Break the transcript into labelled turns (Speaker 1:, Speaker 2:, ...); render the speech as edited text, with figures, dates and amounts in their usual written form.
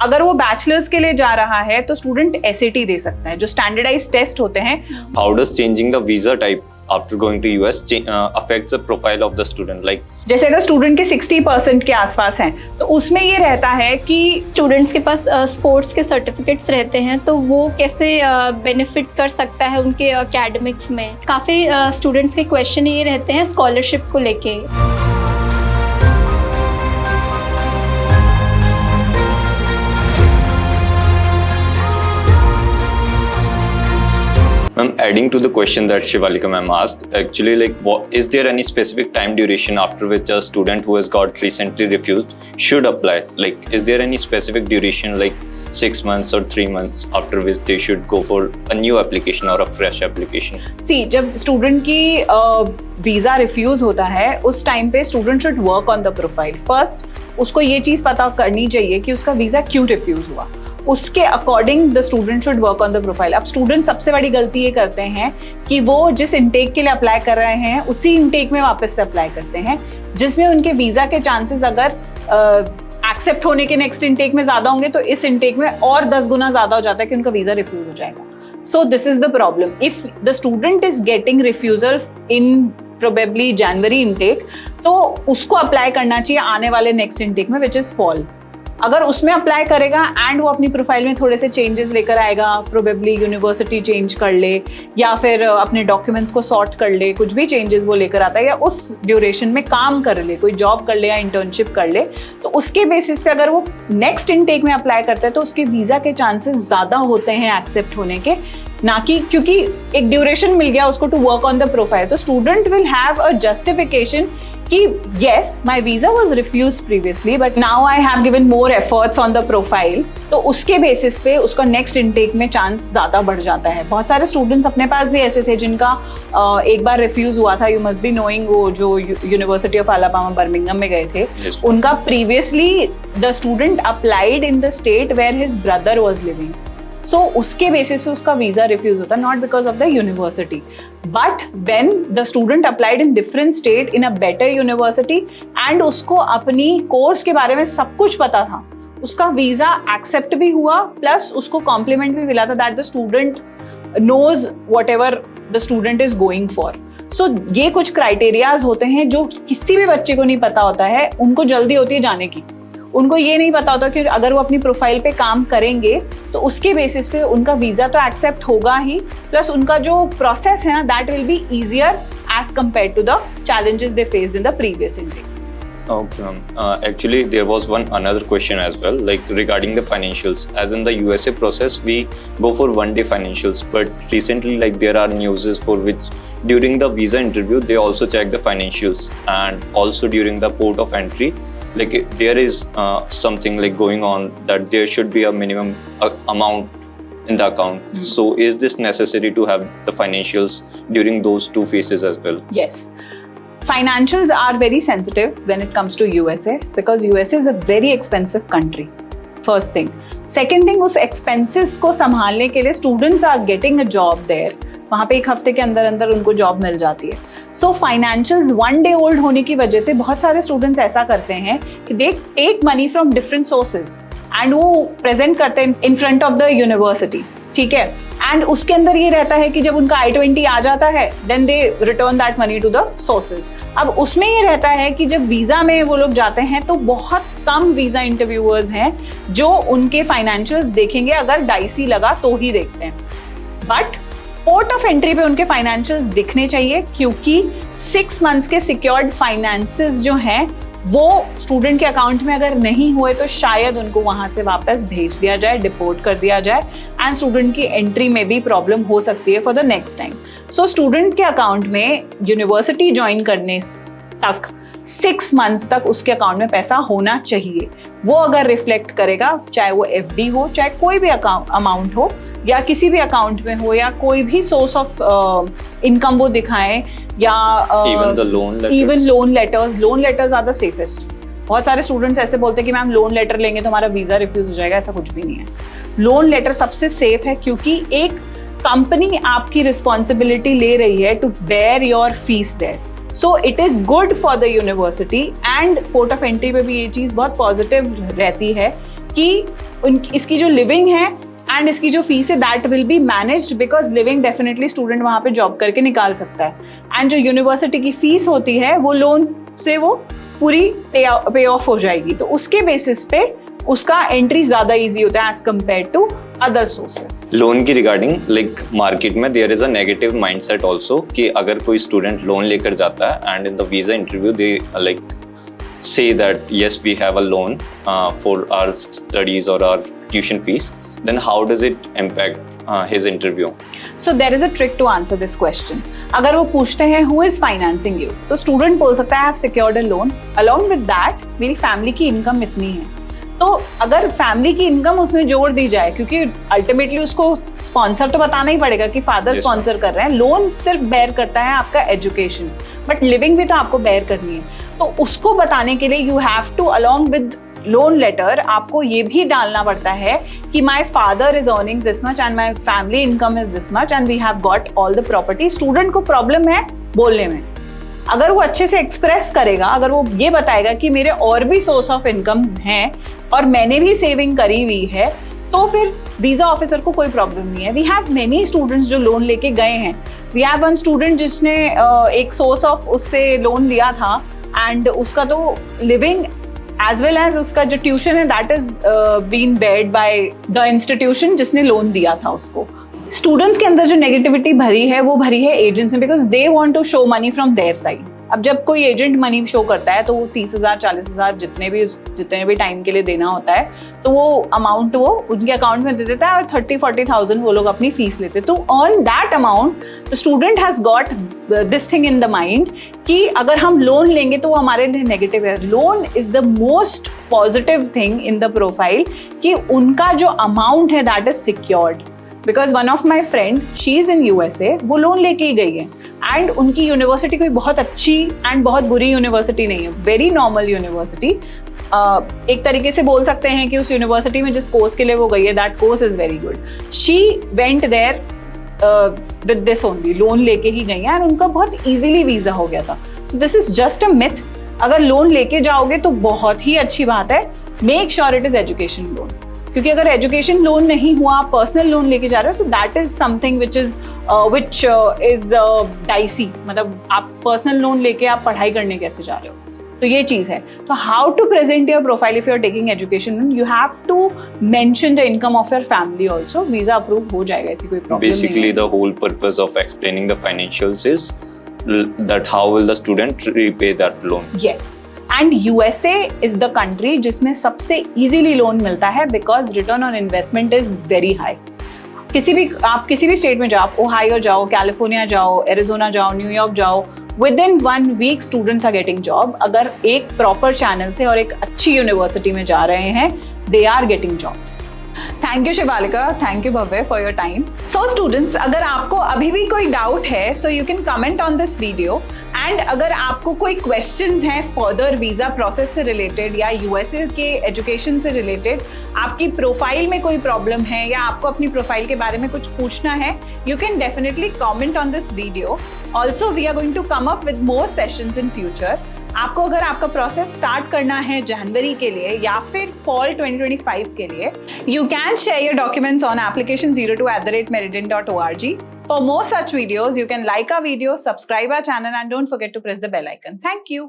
Speaker 1: अगर वो बैचलर्स के लिए जा रहा है तो स्टूडेंट SAT दे सकता है, जो स्टैंडर्डाइज टेस्ट होते हैं।
Speaker 2: How does changing the visa type after going to US affects the profile of the student? Like
Speaker 1: जैसे अगर स्टूडेंट के 60% के आसपास हैं तो उसमें ये रहता है कि
Speaker 3: स्टूडेंट्स के पास स्पोर्ट्स के सर्टिफिकेट्स रहते हैं, तो वो कैसे बेनिफिट कर सकता है उनके एकेडमिक्स में। काफ़ी स्टूडेंट्स के क्वेश्चन ये रहते हैं स्कॉलरशिप को लेके।
Speaker 2: Ma'am, adding to the question that Shivalika ma'am asked, actually, like, is there any specific time duration after which a student who has got recently refused should apply? Like, is there any specific duration, like 6 months or 3 months, after which they should go for a new application or a fresh application?
Speaker 1: सी जब student की visa refuse होता है उस time पे student should work on the profile. First उसको ये चीज़ पता करनी चाहिए कि उसका वीज़ा क्यों रिफ्यूज़ हुआ, उसके according the student should work on the profile. अब स्टूडेंट सबसे बड़ी गलती ये करते हैं कि वो जिस इंटेक के लिए अप्लाई कर रहे हैं उसी इंटेक में वापस से अप्लाई करते हैं, जिसमें उनके वीज़ा के चांसेस अगर एक्सेप्ट होने के नेक्स्ट इंटेक में ज़्यादा होंगे तो इस इंटेक में और 10 गुना ज़्यादा हो जाता है कि उनका वीज़ा रिफ्यूज़ हो जाएगा। So this is the problem. If the student is getting refusal in probably January intake, तो उसको अप्लाई करना चाहिए आने वाले नेक्स्ट इंटेक में, विच इज़ फॉल। अगर उसमें अप्लाई करेगा एंड वो अपनी प्रोफाइल में थोड़े से चेंजेस लेकर आएगा, प्रोबेबली यूनिवर्सिटी चेंज कर ले या फिर अपने डॉक्यूमेंट्स को सॉर्ट कर ले, कुछ भी चेंजेस वो लेकर आता है, या उस ड्यूरेशन में काम कर ले, कोई जॉब कर ले या इंटर्नशिप कर ले, तो उसके बेसिस पे अगर वो नेक्स्ट इनटेक में अप्लाई करता है तो उसके वीज़ा के चांसेस ज़्यादा होते हैं एक्सेप्ट होने के, ना कि क्योंकि एक ड्यूरेशन मिल गया उसको to work on the profile. तो student will have a justification कि yes, my visa was refused previously, but now I have given more efforts on the profile, तो उसके बेसिस पे उसका नेक्स्ट इनटेक में चांस ज़्यादा बढ़ जाता है। बहुत सारे स्टूडेंट्स अपने पास भी ऐसे थे जिनका एक बार रिफ्यूज़ हुआ था। यू मस्ट बी नोइंग, वो जो यूनिवर्सिटी ऑफ अलाबामा बर्मिंघम में गए थे, उनका previously the student applied in the state where his brother was living, so उसके बेसिस पे उसका वीज़ा रिफ्यूज़ होता, not because of the university, but when the student applied in different state in a better university and उसको अपनी course के बारे में सब कुछ पता था, उसका वीज़ा एक्सेप्ट भी हुआ, प्लस उसको कॉम्प्लीमेंट भी मिला था that the student knows whatever the student is going for. So ये कुछ क्राइटेरियाज होते हैं जो किसी भी बच्चे को नहीं पता होता है, उनको जल्दी होती है जाने की। उनको ये नहीं पता होता कि अगर वो अपनी प्रोफाइल पे काम करेंगे तो उसके बेसिस पे उनका वीज़ा तो एक्सेप्ट होगा ही, प्लस उनका जो प्रोसेस है ना that will be easier as compare to the challenges they faced in the previous intake.
Speaker 2: Okay, ma'am. Actually, there was another question as well, like regarding the financials. As in the USA process, we go for 1-day financials, but recently, like there are news for which during the visa interview, they also check the financials, and also during the port of entry, like there is something like going on that there should be a minimum amount in the account. So, is this necessary to have the financials during those 2 phases as well?
Speaker 1: Yes. Financials are very sensitive when it comes to USA because USA is a very expensive country. First thing. Second thing, उस expenses को संभालने के लिए students are getting a job there. वहाँ पे 1 हफ्ते के अंदर अंदर उनको जॉब मिल जाती है। So financials 1 day old होने की वजह से बहुत सारे students ऐसा करते हैं कि they take money from different sources and वो present करते हैं in front of the university, ठीक है। एंड उसके अंदर ये रहता है कि जब उनका I-20 आ जाता है then they return that money to the sources. अब उसमें ये रहता है कि जब वीज़ा में वो लोग जाते हैं तो बहुत कम वीज़ा इंटरव्यूअर्स हैं जो उनके फाइनेंशियल्स देखेंगे, अगर डाइसी लगा तो ही देखते हैं, बट पोर्ट ऑफ एंट्री पे उनके फाइनेंशियल्स दिखने चाहिए, क्योंकि 6 मंथ्स के सिक्योर्ड फाइनेंसेस जो हैं वो स्टूडेंट के अकाउंट में अगर नहीं हुए तो शायद उनको वहां से वापस भेज दिया जाए, डिपोर्ट कर दिया जाए, एंड स्टूडेंट की एंट्री में भी प्रॉब्लम हो सकती है for the next time. So student के अकाउंट में यूनिवर्सिटी ज्वाइन करने तक 6 मंथ्स तक उसके अकाउंट में पैसा होना चाहिए। वो अगर रिफ्लेक्ट करेगा, चाहे वो FD हो, चाहे कोई भी अमाउंट हो, या किसी भी अकाउंट में हो, या कोई भी सोर्स ऑफ इनकम वो दिखाएं, या even loan letters are the safest. बहुत सारे स्टूडेंट्स ऐसे बोलते हैं कि मैम लोन लेटर लेंगे तो हमारा वीज़ा रिफ्यूज़ हो जाएगा, ऐसा कुछ भी नहीं है। लोन लेटर सबसे सेफ है, क्योंकि एक कंपनी आपकी रिस्पॉन्सिबिलिटी ले रही है to bear your fees there. So it is good for the university, and port of entry पे भी ये चीज़ बहुत पॉजिटिव रहती है कि इसकी जो लिविंग है एंड इसकी जो फीस है that will be managed, because living definitely student वहाँ पे जॉब करके निकाल सकता है, एंड जो यूनिवर्सिटी की फीस होती है वो लोन से वो पूरी पे ऑफ हो जाएगी, तो उसके बेसिस पे उसका एंट्री ज्यादा इजी होता है as compare to other sources.
Speaker 2: Loan की रिगार्डिंग लाइक मार्केट में there is a negative mindset also कि अगर कोई स्टूडेंट लोन लेकर जाता है and in the visa interview दे like say that yes we have a loan for our studies or our tuition fees, then how does it impact his interview?
Speaker 1: So there is a trick to answer this question. अगर वो पूछते हैं who is financing you, तो student बोल सकता है I have secured a loan, along with that मेरी family की इनकम इतनी है। तो अगर फैमिली की इनकम उसमें जोड़ दी जाए, क्योंकि अल्टीमेटली उसको स्पॉन्सर तो बताना ही पड़ेगा कि फादर स्पॉन्सर कर रहे हैं, लोन सिर्फ बेयर करता है आपका एजुकेशन, बट लिविंग भी तो आपको बेयर करनी है, तो उसको बताने के लिए you have to along with loan letter आपको ये भी डालना पड़ता है कि my father is earning this much and my family income is this much and we have got all the property. Student को प्रॉब्लम है बोलने में, अगर वो अच्छे से एक्सप्रेस करेगा, अगर वो ये बताएगा कि मेरे और भी सोर्स ऑफ इनकम्स हैं और मैंने भी सेविंग करी हुई है, तो फिर वीजा ऑफिसर को कोई प्रॉब्लम नहीं है। वी हैव मेनी स्टूडेंट्स जो लोन लेके गए हैं। वी हैव वन स्टूडेंट जिसने एक सोर्स ऑफ उससे लोन लिया था एंड उसका तो लिविंग एज वेल एज उसका जो ट्यूशन है that is been beared by the institution जिसने लोन दिया था उसको। स्टूडेंट्स के अंदर जो नेगेटिविटी भरी है वो भरी है एजेंट्स ने, because they want to show money from their side. अब जब कोई एजेंट मनी शो करता है तो वो 30,000 40,000 जितने भी टाइम के लिए देना होता है, तो वो अमाउंट वो उनके अकाउंट में दे देता है और 30-40,000 वो लोग अपनी फीस लेते हैं। तो on that amount the student has got this thing in the mind कि अगर हम लोन लेंगे तो वो हमारे लिए नेगेटिव है। Loan is the most positive thing in the profile कि उनका जो अमाउंट है that is secured. Because one of my friend she is in USA, वो लोन लेके ही गई है एंड उनकी यूनिवर्सिटी कोई बहुत अच्छी एंड बहुत बुरी यूनिवर्सिटी नहीं है, वेरी नॉर्मल यूनिवर्सिटी। एक तरीके से बोल सकते हैं कि उस यूनिवर्सिटी में जिस कोर्स के लिए वो गई है that course is very good. She went there with this only, loan लेके ही गई है एंड उनका बहुत इजीली वीजा हो गया था। So this is just a myth. अगर लोन लेके जाओगे तो बहुत ही अच्छी बात है, make sure it is education loan, क्योंकि अगर एजुकेशन लोन नहीं हुआ, आप पर्सनल लोन लेके जा रहे हो तो that is something which is dicey. मतलब आप पर्सनल लोन लेके आप पढ़ाई करने कैसे जा रहे हो, तो ये चीज है। तो how to present your profile if you are taking education loan, you have to mention the income of your family also. Visa approve हो जाएगा, ऐसी कोई प्रॉब्लम नहीं है।
Speaker 2: Basically, the whole purpose of explaining the financials is that how will the student repay that loan.
Speaker 1: Yes. And USA is the country जिसमें सबसे easily loan मिलता है because return on investment is very high. आप किसी भी state में जाओ, आप ओहायो जाओ, कैलिफोर्निया जाओ, एरिजोना जाओ, न्यूयॉर्क जाओ, within 1 week students are getting job. अगर एक प्रॉपर चैनल से और एक अच्छी यूनिवर्सिटी में जा रहे हैं, they are getting jobs. Thank you Shivalika, thank you Bhavya for your time. So students, अगर आपको अभी भी कोई डाउट है so you can comment on this video, and अगर आपको कोई क्वेश्चंस हैं फर्दर वीजा प्रोसेस से रिलेटेड या USA के एजुकेशन से रिलेटेड, आपकी प्रोफाइल में कोई प्रॉब्लम है या आपको अपनी प्रोफाइल के बारे में कुछ पूछना है, you can definitely comment on this video. Also we are going to come up with more sessions in future. आपको अगर आपका प्रोसेस स्टार्ट करना है जनवरी के लिए या फिर फॉल 2025 के लिए, you can share your documents on application02@meridin.org. For more such videos, you can like our video, subscribe our channel and don't forget to press the bell icon. Thank you.